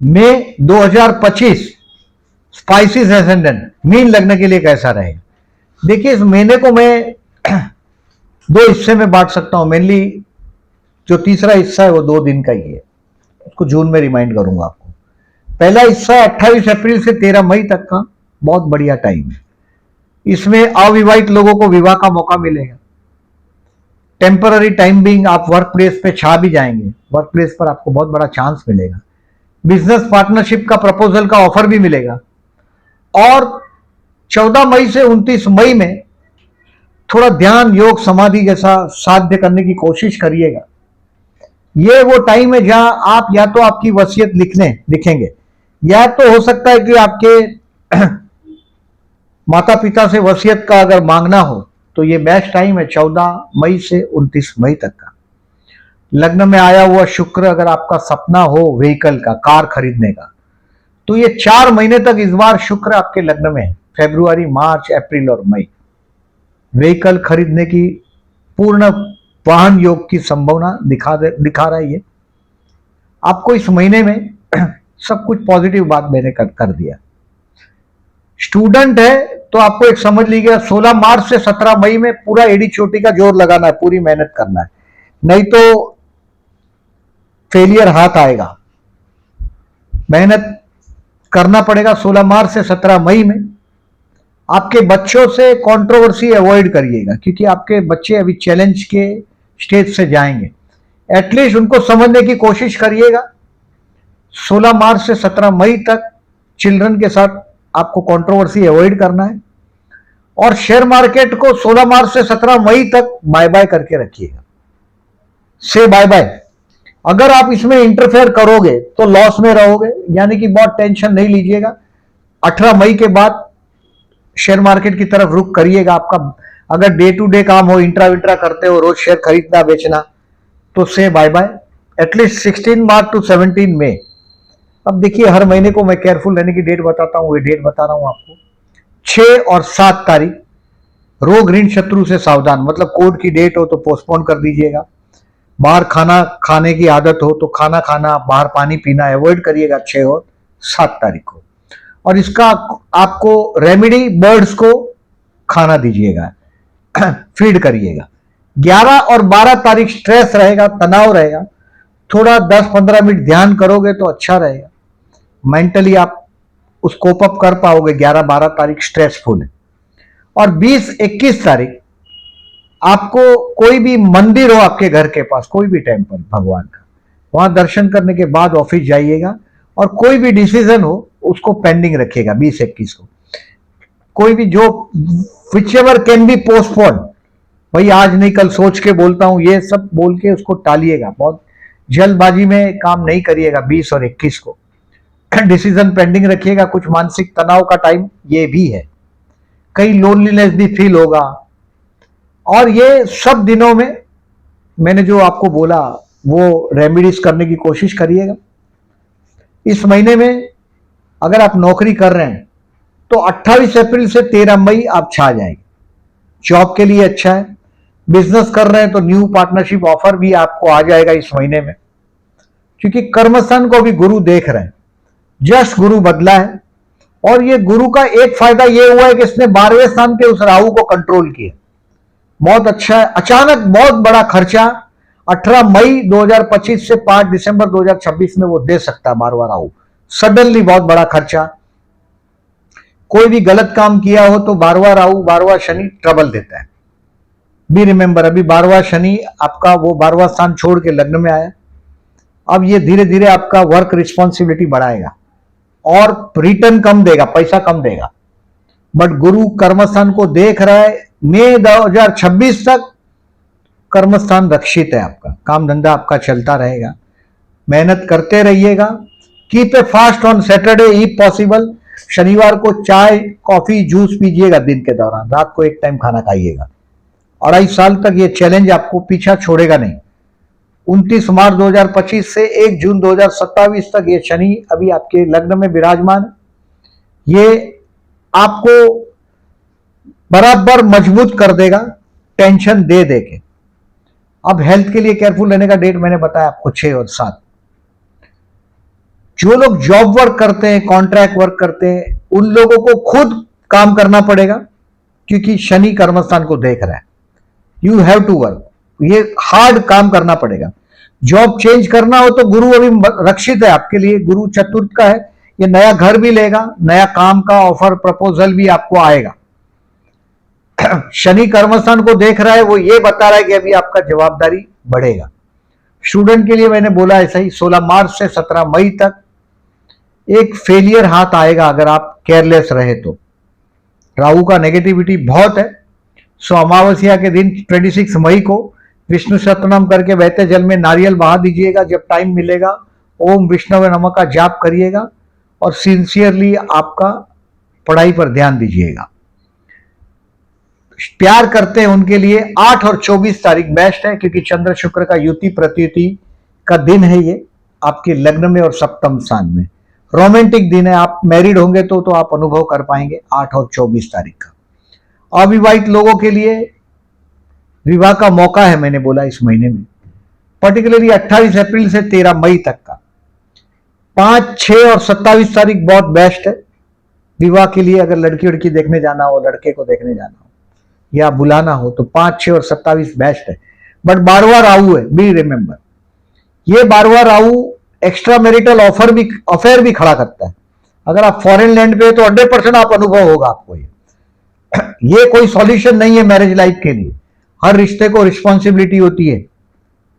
मई 2025 Pisces ascendant mean लग्न के लिए कैसा रहेगा? देखिए, इस महीने को मैं दो हिस्से में बांट सकता हूं। मेनली जो तीसरा हिस्सा है वो 2 दिन का ही है, उसको जून में रिमाइंड करूंगा आपको। पहला हिस्सा 28 अप्रैल से 13 मई तक का, बहुत बढ़िया टाइम है। इसमें अविवाहित लोगों को विवाह का मौका मिलेगा। टेम्पररी टाइम बिंग आप वर्क प्लेस पे छा भी जाएंगे, वर्क प्लेस पर आपको बहुत बड़ा चांस मिलेगा। बिजनेस पार्टनरशिप का प्रपोजल का ऑफर भी मिलेगा। और 14 मई से 29 मई में थोड़ा ध्यान, योग, समाधि जैसा साध्य करने की कोशिश करिएगा। ये वो टाइम है जहां आप या तो आपकी वसीयत लिखेंगे, या तो हो सकता है कि आपके माता पिता से वसीयत का अगर मांगना हो तो ये बेस्ट टाइम है 14 मई से 29 मई तक का। लग्न में आया हुआ शुक्र, अगर आपका सपना हो व्हीकल का, कार खरीदने का, तो ये 4 महीने तक इस बार शुक्र आपके लग्न में है। फरवरी, मार्च, अप्रैल और मई व्हीकल खरीदने की, पूर्ण वाहन योग की संभावना दिखा रहा है ये आपको इस महीने में। सब कुछ पॉजिटिव बात मैंने कर दिया। स्टूडेंट है तो आपको एक समझ लीजिए 16 मार्च से 17 मई में पूरा एड़ी चोटी का जोर लगाना है, पूरी मेहनत करना है, नहीं तो फेलियर हाथ आएगा। मेहनत करना पड़ेगा। 16 मार्च से 17 मई में आपके बच्चों से कंट्रोवर्सी अवॉइड करिएगा, क्योंकि आपके बच्चे अभी चैलेंज के स्टेज से जाएंगे। एटलीस्ट उनको समझने की कोशिश करिएगा। 16 मार्च से 17 मई तक चिल्ड्रन के साथ आपको कंट्रोवर्सी अवॉइड करना है। और शेयर मार्केट को 16 मार्च से 17 मई तक बाय बाय करके रखिएगा, से बाय बाय। अगर आप इसमें इंटरफेयर करोगे तो लॉस में रहोगे, यानी कि बहुत टेंशन नहीं लीजिएगा। 18 मई के बाद शेयर मार्केट की तरफ रुख करिएगा। आपका अगर डे टू डे काम हो, इंट्रा विंट्रा करते हो, रोज शेयर खरीदना बेचना, तो से bye bye. At least 16 March to 17 May. अब देखिए, हर महीने को मैं केयरफुल रहने की डेट बताता हूं, ये डेट बता रहा हूं आपको। 6 और 7 तारीख रोग ऋण शत्रु से सावधान, मतलब कोर्ट की डेट हो तो पोस्टपोन कर दीजिएगा। बाहर खाना खाने की आदत हो तो खाना खाना, बाहर पानी पीना अवॉइड करिएगा 6 और 7 तारीख को। और इसका आपको रेमेडी, बर्ड्स को खाना दीजिएगा, फीड करिएगा। 11 और 12 तारीख स्ट्रेस रहेगा, तनाव रहेगा। थोड़ा 10-15 मिनट ध्यान करोगे तो अच्छा रहेगा। मेंटली आप उस कोप अप कर पाओगे। 11-12 तारीख स्ट्रेसफुल है। और 20-21 तारीख आपको कोई भी मंदिर हो आपके घर के पास, कोई भी टेम्पल भगवान का, वहां दर्शन करने के बाद ऑफिस जाइएगा। और कोई भी डिसीजन हो उसको पेंडिंग रखिएगा 20-21 को। कोई भी जो which ever can be postpone, भाई आज नहीं कल सोच के बोलता हूं, ये सब बोल के उसको टालिएगा। बहुत जल्दबाजी में काम नहीं करिएगा 20 और 21 को। डिसीजन पेंडिंग रखिएगा। कुछ मानसिक तनाव का टाइम ये भी है, कहीं लोनलीनेस भी फील होगा। और ये सब दिनों में मैंने जो आपको बोला वो रेमेडीज करने की कोशिश करिएगा। इस महीने में अगर आप नौकरी कर रहे हैं तो 28 अप्रैल से 13 मई आप छा जाएंगे, जॉब के लिए अच्छा है। बिजनेस कर रहे हैं तो न्यू पार्टनरशिप ऑफर भी आपको आ जाएगा इस महीने में, क्योंकि कर्मस्थान को भी गुरु देख रहे हैं। जस्ट गुरु बदला है। और ये गुरु का एक फायदा ये हुआ है कि इसने 12वें स्थान के उस राहु को कंट्रोल किया। बहुत अच्छा है। अचानक बहुत बड़ा खर्चा 18 मई 2025 से 5 दिसंबर 2026 में वो दे सकता है 12वां राहु। सडनली बहुत बड़ा खर्चा। कोई भी गलत काम किया हो तो 12वां राहु, 12वां शनि ट्रबल देता है। बी रिमेंबर, अभी 12वां शनि आपका वो 12वां स्थान छोड़ के लग्न में आया। अब ये धीरे धीरे आपका वर्क रिस्पॉन्सिबिलिटी बढ़ाएगा और रिटर्न कम देगा, पैसा कम देगा। बट गुरु कर्मस्थान को देख रहा है। मई 2026 तक कर्मस्थान रक्षित है आपका। काम धंधा आपका चलता रहेगा। मेहनत करते रहिएगा। Keep a fast on Saturday if possible. शनिवार को चाय, कॉफी, जूस पीजिएगा दिन के दौरान। रात को एक टाइम खाना खाइएगा। 2.5 साल तक ये चैलेंज आपको पीछा छोड़ेगा नहीं। 29 मार्च 2025 से 1 जून 2027 तक ये शनि अभी आपके लग्न में विराजमान। ये आपको बराबर मजबूत कर देगा, टेंशन दे दे के। अब हेल्थ के लिए केयरफुल रहने का डेट मैंने बताया आपको 6 और 7। जो लोग जॉब वर्क करते हैं, कॉन्ट्रैक्ट वर्क करते हैं, उन लोगों को खुद काम करना पड़ेगा, क्योंकि शनि कर्मस्थान को देख रहा है। यू हैव टू वर्क, ये हार्ड काम करना पड़ेगा। जॉब चेंज करना हो तो गुरु अभी रक्षित है आपके लिए, गुरु चतुर्थ का है, ये नया घर भी लेगा, नया काम का ऑफर प्रपोजल भी आपको आएगा। शनि कर्मस्थान को देख रहा है, वो ये बता रहा है कि अभी आपका जवाबदारी बढ़ेगा। स्टूडेंट के लिए मैंने बोला ऐसा ही, 16 मार्च से 17 मई तक एक फेलियर हाथ आएगा अगर आप केयरलेस रहे तो। राहु का नेगेटिविटी बहुत है। सो अमावस्या के दिन 26 मई को विष्णु सहस्त्रनाम करके बहते जल में नारियल बहा दीजिएगा। जब टाइम मिलेगा ओम विष्णवे नमः का जाप करिएगा और सिंसियरली आपका पढ़ाई पर ध्यान दीजिएगा। प्यार करते हैं उनके लिए 8 और 24 तारीख बेस्ट है, क्योंकि चंद्र शुक्र का युति प्रत्युति का दिन है ये, आपके लग्न में और सप्तम स्थान में। रोमांटिक दिन है, आप मैरिड होंगे तो आप अनुभव कर पाएंगे 8 और 24 तारीख का। अविवाहित लोगों के लिए विवाह का मौका है, मैंने बोला इस महीने में, पर्टिकुलरली 28 अप्रैल से 13 मई तक का। 5, 6 और 27 तारीख बहुत बेस्ट है विवाह के लिए। अगर लड़की लड़की देखने जाना हो, लड़के को देखने जाना हो या बुलाना हो तो 5, 6 और 27 बेस्ट है। बट 12वां राहु है, बी रिमेंबर, ये 12वां राहु एक्स्ट्रा मैरिटल अफेयर भी खड़ा करता है। अगर आप फॉरेन लैंड पे तो 100% आप अनुभव होगा आपको ये कोई सॉल्यूशन नहीं है मैरिज लाइफ के लिए। हर रिश्ते को रिस्पॉन्सिबिलिटी होती है,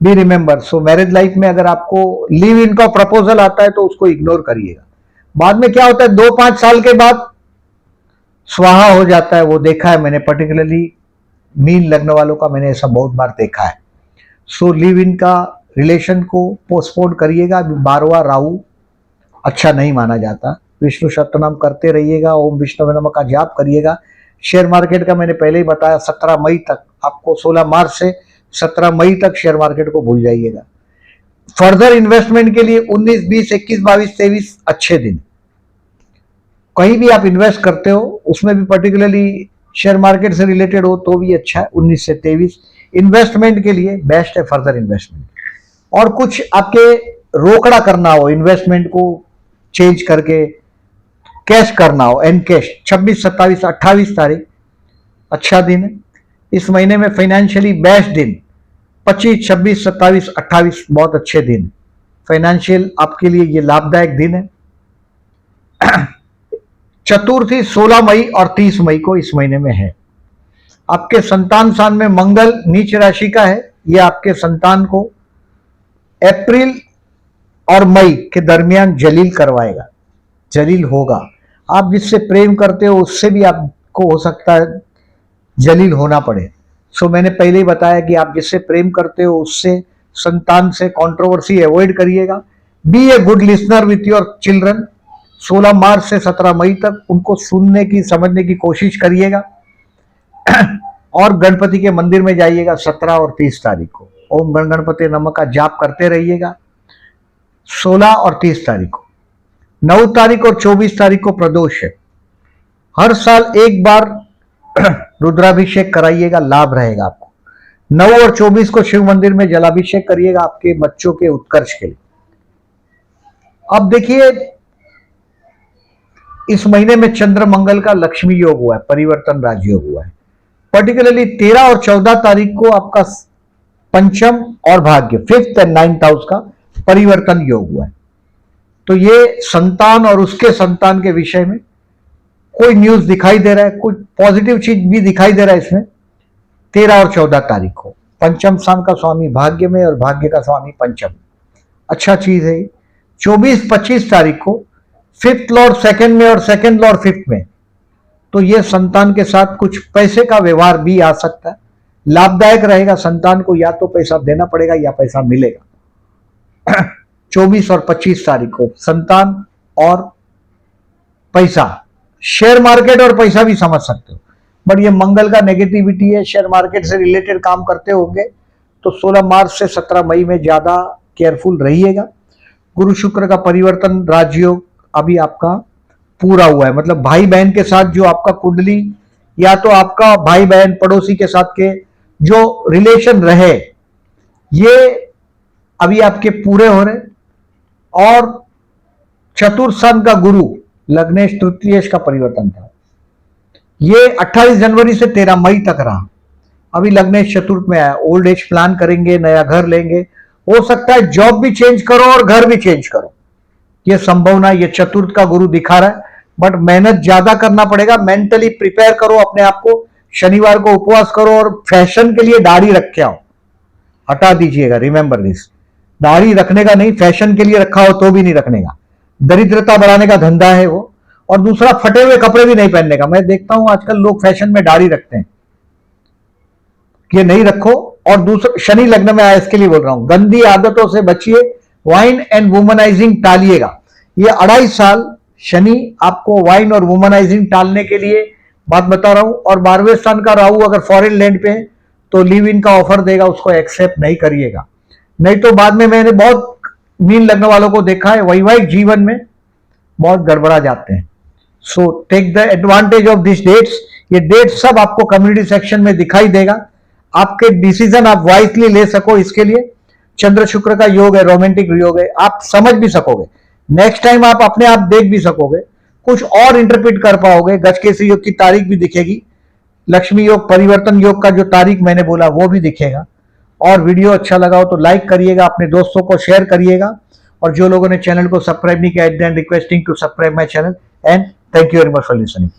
be remember. So marriage life में अगर आपको लिव इन का प्रपोजल आता है तो उसको इग्नोर करिएगा। बाद में क्या होता है, 2-5 साल के बाद स्वाहा हो जाता है, वो देखा है मैंने, पर्टिकुलरली मीन लग्न वालों का मैंने ऐसा बहुत बार देखा है। सो लिव इन का रिलेशन को पोस्टपोन करिएगा। 12वां राहु अच्छा नहीं माना जाता। विष्णु सहस्त्रनाम करते रहिएगा, ओम विष्णवे नमः का जाप करिएगा। शेयर मार्केट का मैंने पहले ही बताया, 17 मई तक आपको, 16 मार्च से 17 मई तक शेयर मार्केट को भूल जाइएगा। फर्दर इन्वेस्टमेंट के लिए 19, 20, 21, 22, 23 अच्छे दिन। कहीं भी आप इन्वेस्ट करते हो उसमें भी पर्टिकुलरली शेयर मार्केट से रिलेटेड हो तो भी अच्छा है। 19 से 23 इन्वेस्टमेंट के लिए बेस्ट है, फर्दर इन्वेस्टमेंट। और कुछ आपके रोकड़ा करना हो, इन्वेस्टमेंट को चेंज करके कैश करना हो, एन कैश, 26, 27, 28 तारीख अच्छा दिन है। इस महीने में फाइनेंशियली बेस्ट दिन 25, 26, 27, 28 बहुत अच्छे दिन। फाइनेंशियल आपके लिए ये लाभदायक दिन है। चतुर्थी 16 मई और 30 मई को इस महीने में है। आपके संतान स्थान में मंगल नीच राशि का है, यह आपके संतान को अप्रैल और मई के दरमियान जलील करवाएगा, जलील होगा। आप जिससे प्रेम करते हो उससे भी आपको हो सकता है जलील होना पड़े। सो मैंने पहले ही बताया कि आप जिससे प्रेम करते हो उससे, संतान से कंट्रोवर्सी अवॉइड करिएगा। Be a good listener with your children. 16 March से 17 मई तक उनको सुनने की, समझने की कोशिश करिएगा। और गणपति के मंदिर में जाइएगा 17 और 30 तारीख को। ओम गण गणपति नमः का जाप करते रहिएगा 16 और 30 तारीख को। 9 तारीख और 24 तारीख को प्रदोष है। हर साल एक बार रुद्राभिषेक कराइएगा, लाभ रहेगा आपको। 9 और 24 को शिव मंदिर में जलाभिषेक करिएगा आपके बच्चों के उत्कर्ष के लिए। अब देखिए, इस महीने में चंद्र मंगल का लक्ष्मी योग हुआ है, परिवर्तन राजयोग हुआ है। पर्टिकुलरली 13 और 14 तारीख को आपका पंचम और भाग्य, 5th एंड 9th हाउस का परिवर्तन योग हुआ है। तो ये संतान और उसके संतान के विषय में कोई न्यूज दिखाई दे रहा है, कुछ पॉजिटिव चीज भी दिखाई दे रहा है इसमें। 13 और 14 तारीख को पंचम स्थान का स्वामी भाग्य में और भाग्य का स्वामी पंचम, अच्छा चीज है। 24-25 तारीख को 5th लॉर्ड 2nd में और 2nd लॉर्ड 5th में, तो ये संतान के साथ कुछ पैसे का व्यवहार भी आ सकता है, लाभदायक रहेगा। संतान को या तो पैसा देना पड़ेगा या पैसा मिलेगा। 24 और 25 तारीख को संतान और पैसा, शेयर मार्केट और पैसा भी समझ सकते हो, बट ये मंगल का नेगेटिविटी है। शेयर मार्केट से रिलेटेड काम करते होंगे तो 16 मार्च से 17 मई में ज्यादा केयरफुल रहिएगा। गुरु शुक्र का परिवर्तन राजयोग अभी आपका पूरा हुआ है, मतलब भाई बहन के साथ जो आपका कुंडली या तो आपका भाई बहन पड़ोसी के साथ के जो रिलेशन रहे, ये अभी आपके पूरे हो रहे। और चतुर्थ सन का गुरु लग्नेश तृतीयेश का परिवर्तन था। ये 28 जनवरी से 13 मई तक रहा। अभी लग्नेश चतुर्थ में आया। ओल्ड एज प्लान करेंगे, नया घर लेंगे, हो सकता है जॉब भी चेंज करो और घर भी चेंज करो, ये संभावना ये चतुर्थ का गुरु दिखा रहा है। बट मेहनत ज्यादा करना पड़ेगा, मेंटली प्रिपेयर करो अपने आप को। शनिवार को उपवास करो और फैशन के लिए दाढ़ी रख के आओ, हटा दीजिएगा, रिमेंबर दिस। दाढ़ी रखने का नहीं, फैशन के लिए रखा हो तो भी नहीं रखने का, दरिद्रता बढ़ाने का धंधा है वो। और दूसरा, फटे हुए कपड़े भी नहीं पहनने का। मैं देखता हूं आजकल लोग फैशन में दाढ़ी रखते हैं, ये नहीं रखो। और दूसरा, शनि लग्न में आया इसके लिए बोल रहा हूं, गंदी आदतों से बचिए, वाइन एंड वुमनाइजिंग टालिएगा। ये 2.5 साल शनि आपको वाइन और वुमनाइजिंग टालने के लिए बात बता रहा हूं। और 12वें स्थान का राहु अगर फॉरेन लैंड पे है तो लिव इन का ऑफर देगा, उसको एक्सेप्ट नहीं करिएगा, नहीं तो बाद में मैंने बहुत मीन लगने वालों को देखा है, वैवाहिक जीवन में बहुत गड़बड़ा जाते हैं। So take the advantage of this dates. ये डेट्स सब आपको कम्युनिटी सेक्शन में दिखाई देगा, आपके डिसीजन आप वाइजली ले सको। इसके लिए चंद्र शुक्र का योग है, रोमांटिक योग है, आप समझ भी सकोगे। नेक्स्ट टाइम आप अपने आप देख भी सकोगे, कुछ और इंटरप्रेट कर पाओगे। गजकेसरी योग की तारीख भी दिखेगी, लक्ष्मी योग परिवर्तन योग का जो तारीख मैंने बोला वो भी दिखेगा। और वीडियो अच्छा लगा हो तो लाइक करिएगा, अपने दोस्तों को शेयर करिएगा। और जो लोगों ने चैनल को सब्सक्राइब नहीं किया, then requesting to subscribe my channel and thank you very much for listening.